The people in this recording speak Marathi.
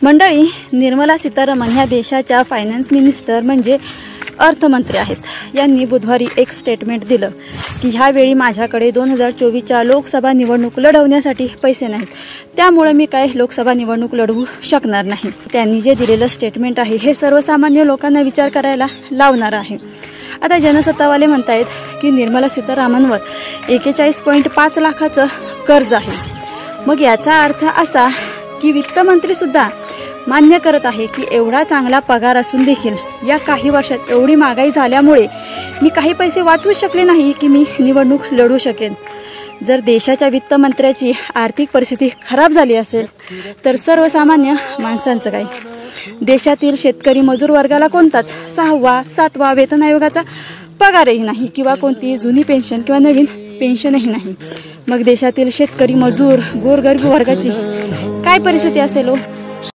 मंडळी, निर्मला सीतारामन ह्या देशाच्या फायनान्स मिनिस्टर म्हणजे अर्थमंत्री आहेत. यांनी बुधवारी एक स्टेटमेंट दिलं की ह्यावेळी माझ्याकडे 2024च्या लोकसभा निवडणूक लढवण्यासाठी पैसे नाहीत, त्यामुळे मी काय लोकसभा निवडणूक लढवू शकणार नाही. त्यांनी जे दिलेलं स्टेटमेंट आहे हे सर्वसामान्य लोकांना विचार करायला लावणार आहे. आता जनसत्तावाले म्हणतायत की निर्मला सीतारामनवर 41.5 लाखाचं कर्ज आहे. मग याचा अर्थ असा की वित्तमंत्रीसुद्धा मान्य करत आहे की एवढा चांगला पगार असून देखील या काही वर्षात एवढी महागाई झाल्यामुळे मी काही पैसे वाचवू शकले नाही की मी निवडणूक लढू शकेन. जर देशाच्या वित्तमंत्र्याची आर्थिक परिस्थिती खराब झाली असेल तर सर्वसामान्य माणसांचं काय? देशातील शेतकरी मजूर वर्गाला कोणताच 6वा 7वा वेतन आयोगाचा पगारही नाही किंवा कोणती जुनी पेन्शन किंवा नवीन पेन्शनही नाही. मग देशातील शेतकरी मजूर गोरगरीब वर्गाची काय परिस्थिती असेल हो?